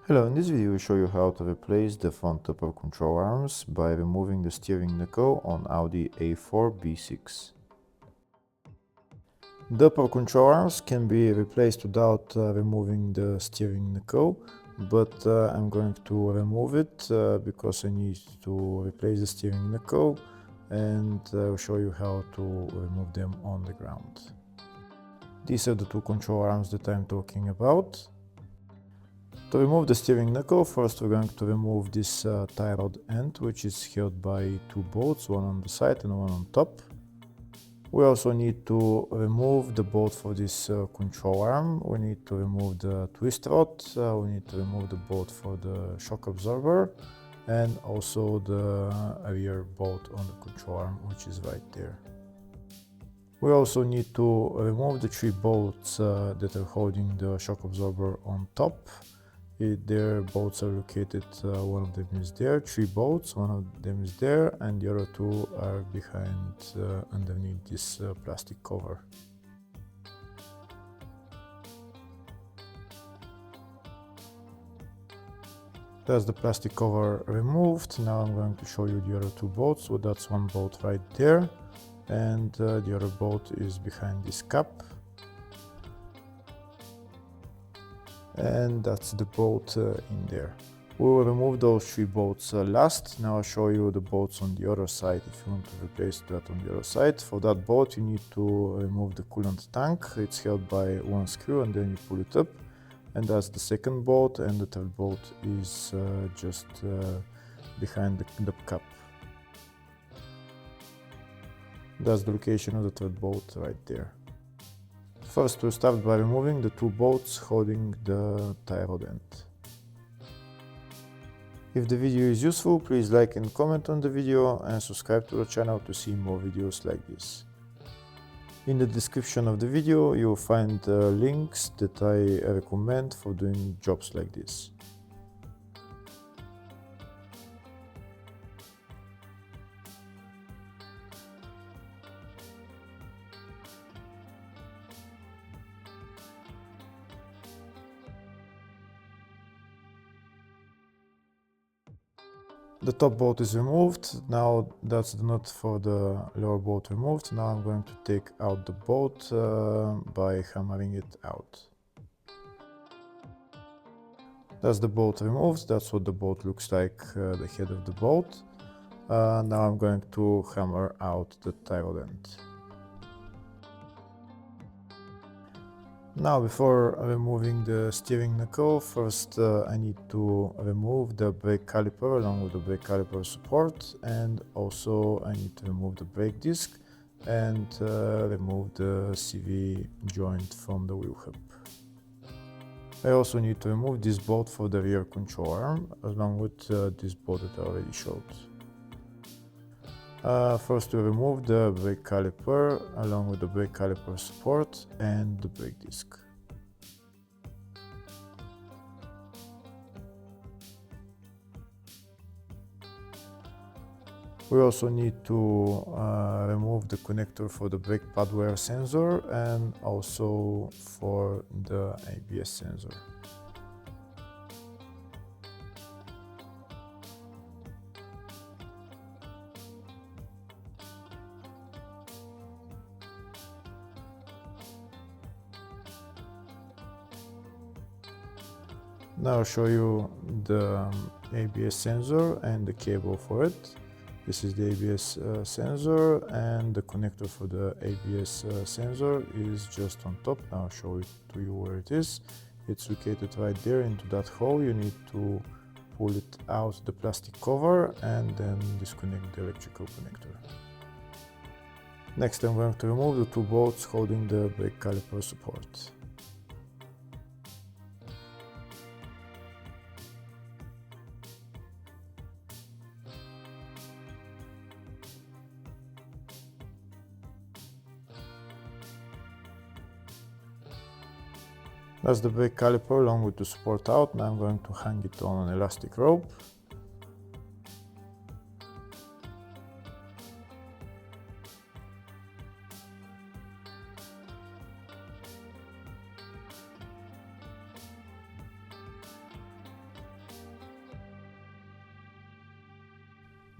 Hello, in this video we show you how to replace the front upper control arms by removing the steering knuckle on Audi A4 B6. The upper control arms can be replaced without removing the steering knuckle, but I'm going to remove it because I need to replace the steering knuckle, and I'll show you how to remove them on the ground. These are the two control arms that I'm talking about. To remove the steering knuckle, first we're going to remove this tie rod end, which is held by two bolts, one on the side and one on top. We also need to remove the bolt for this control arm. We need to remove the twist rod, we need to remove the bolt for the shock absorber, and also the rear bolt on the control arm, which is right there. We also need to remove the three bolts that are holding the shock absorber on top. Their bolts are located, one of them is there, three bolts, one of them is there, and the other two are behind underneath this plastic cover. That's the plastic cover removed. Now I'm going to show you the other two bolts. So that's one bolt right there, and the other bolt is behind this cap. And that's the bolt in there. We will remove those three bolts last. Now I'll show you the bolts on the other side if you want to replace that on the other side. For that bolt you need to remove the coolant tank. It's held by one screw and then you pull it up. And that's the second bolt, and the third bolt is just behind the cap. That's the location of the third bolt right there. First, we'll start by removing the two bolts holding the tie rod end. If the video is useful, please like and comment on the video and subscribe to the channel to see more videos like this. In the description of the video, you'll find links that I recommend for doing jobs like this. The top bolt is removed. Now that's the nut for the lower bolt removed. Now I'm going to take out the bolt by hammering it out. That's the bolt removed. That's what the bolt looks like, the head of the bolt. Now I'm going to hammer out the tie rod end. Now, before removing the steering knuckle, first I need to remove the brake caliper along with the brake caliper support, and also I need to remove the brake disc and remove the CV joint from the wheel hub. I also need to remove this bolt for the rear control arm along with this bolt that I already showed. First we remove the brake caliper along with the brake caliper support and the brake disc. We also need to remove the connector for the brake pad wear sensor and also for the ABS sensor. Now I'll show you the ABS sensor and the cable for it. This is the ABS sensor, and the connector for the ABS sensor is just on top. Now I'll show it to you where it is. It's located right there into that hole. You need to pull it out the plastic cover and then disconnect the electrical connector. Next I'm going to remove the two bolts holding the brake caliper support. That's the brake caliper along with the support out. Now I'm going to hang it on an elastic rope.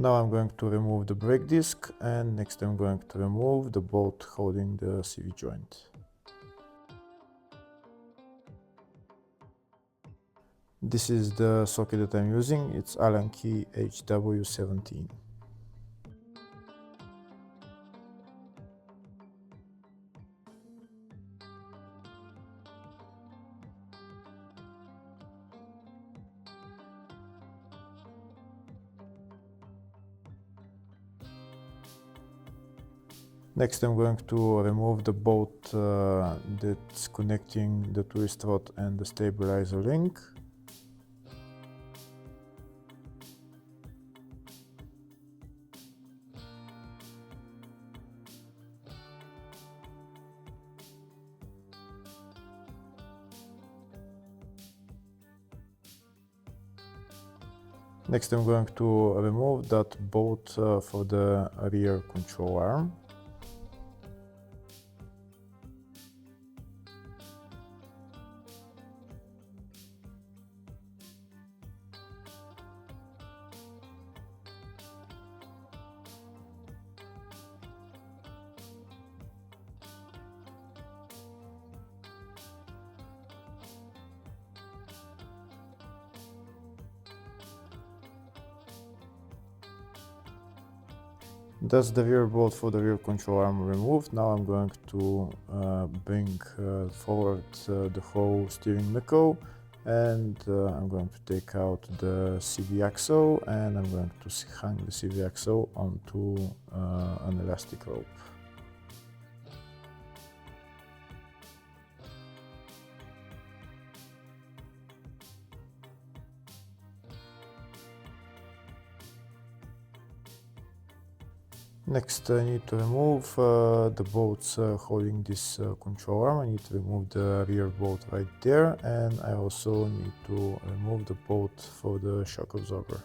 Now I'm going to remove the brake disc, and next I'm going to remove the bolt holding the CV joint. This is the socket that I'm using, it's Allen key HW17. Next I'm going to remove the bolt that's connecting the twist rod and the stabilizer link. Next I'm going to remove that bolt for the rear control arm. That's the rear bolt for the rear control arm removed. Now I'm going to bring forward the whole steering knuckle, and I'm going to take out the CV axle, and I'm going to hang the CV axle onto an elastic rope. Next I need to remove the bolts holding this control arm. I need to remove the rear bolt right there, and I also need to remove the bolt for the shock absorber.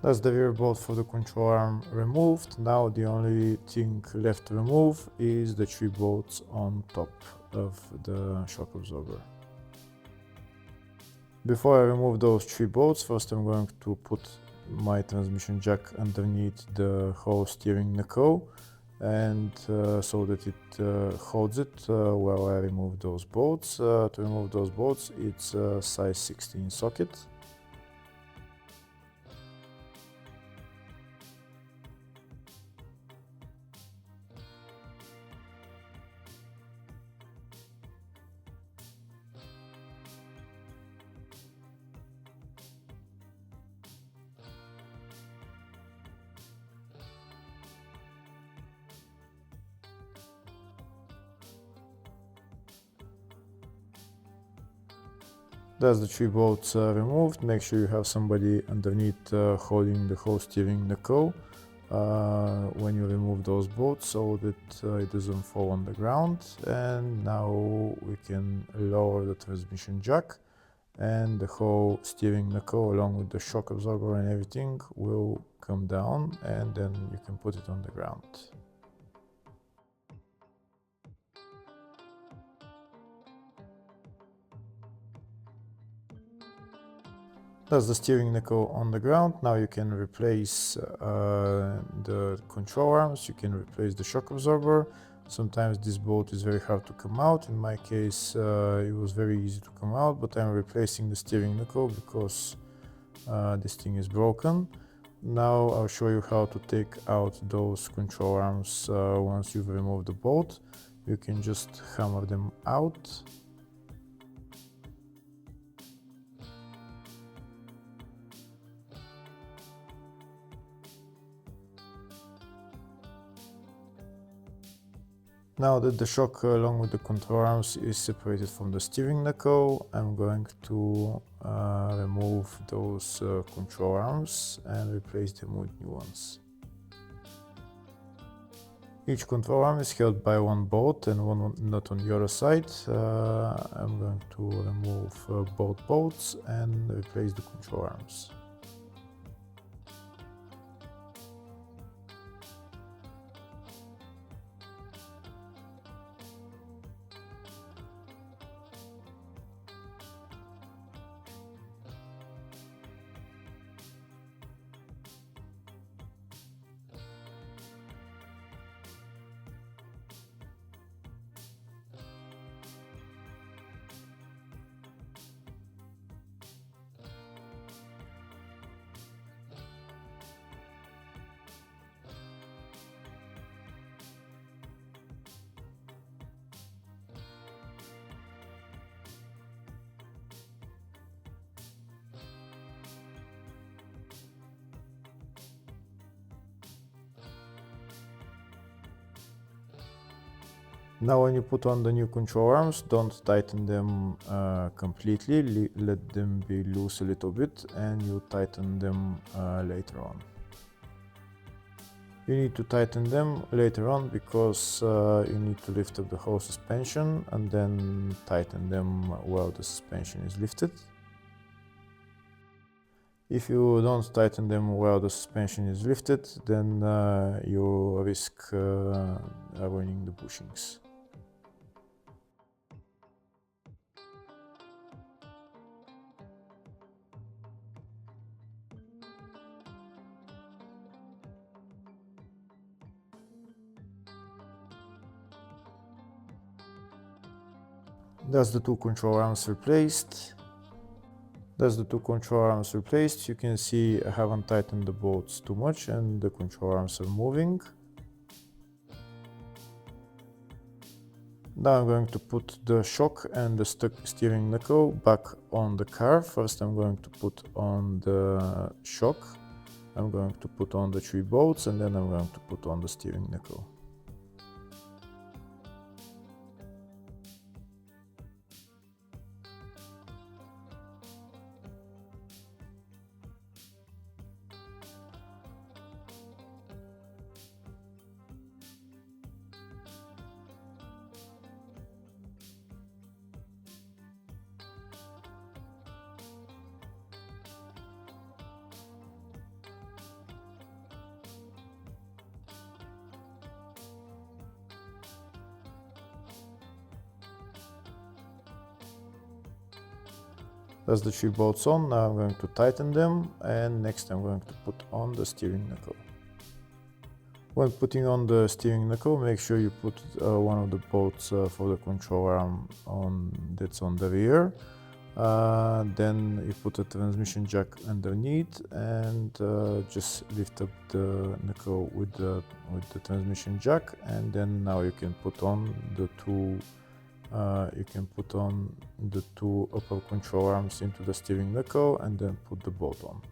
That's the rear bolt for the control arm removed. Now the only thing left to remove is the 3 bolts on top of the shock absorber. Before I remove those 3 bolts, first I'm going to put my transmission jack underneath the whole steering knuckle, and so that it holds it while I remove those bolts. To remove those bolts, it's a size 16 socket. That's the 3 bolts removed. Make sure you have somebody underneath holding the whole steering knuckle. when you remove those bolts so that it doesn't fall on the ground. And now we can lower the transmission jack, and the whole steering knuckle along with the shock absorber and everything will come down, and then you can put it on the ground. That's the steering knuckle on the ground. Now you can replace the control arms, you can replace the shock absorber. Sometimes this bolt is very hard to come out. In my case, it was very easy to come out, but I'm replacing the steering knuckle because this thing is broken. Now I'll show you how to take out those control arms once you've removed the bolt. You can just hammer them out. Now that the shock along with the control arms is separated from the steering knuckle, I'm going to remove those control arms and replace them with new ones. Each control arm is held by one bolt and one nut on the other side. I'm going to remove both bolts and replace the control arms. Now when you put on the new control arms, don't tighten them completely, let them be loose a little bit and you tighten them later on. You need to tighten them later on because you need to lift up the whole suspension and then tighten them while the suspension is lifted. If you don't tighten them while the suspension is lifted, then you risk ruining the bushings. That's the two control arms replaced. You can see I haven't tightened the bolts too much and the control arms are moving. Now I'm going to put the shock and the stuck steering knuckle back on the car. First I'm going to put on the shock, I'm going to put on the 3 bolts, and then I'm going to put on the steering knuckle. That's the 3 bolts on. Now I'm going to tighten them, and next I'm going to put on the steering knuckle. When putting on the steering knuckle, make sure you put one of the bolts for the control arm that's on the rear. Then you put a transmission jack underneath and just lift up the knuckle with the transmission jack, and then now you can put on the two upper control arms into the steering knuckle and then put the bolt on.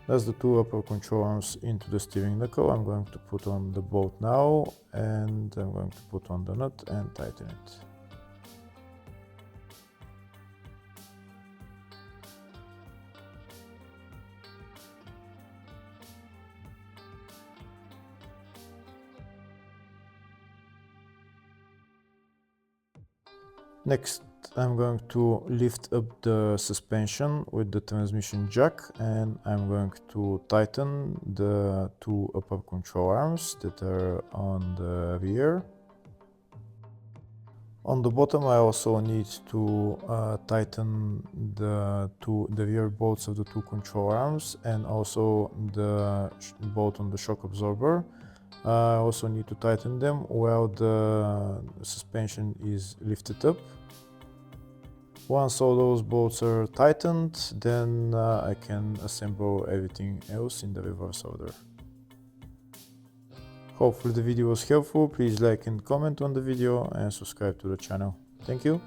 That's the two upper control arms into the steering knuckle. I'm going to put on the bolt now, and I'm going to put on the nut and tighten it. Next, I'm going to lift up the suspension with the transmission jack, and I'm going to tighten the two upper control arms that are on the rear. On the bottom, I also need to tighten the rear bolts of the two control arms and also the bolt on the shock absorber. I also need to tighten them while the suspension is lifted up. Once all those bolts are tightened, then I can assemble everything else in the reverse order. Hopefully the video was helpful. Please like and comment on the video and subscribe to the channel. Thank you.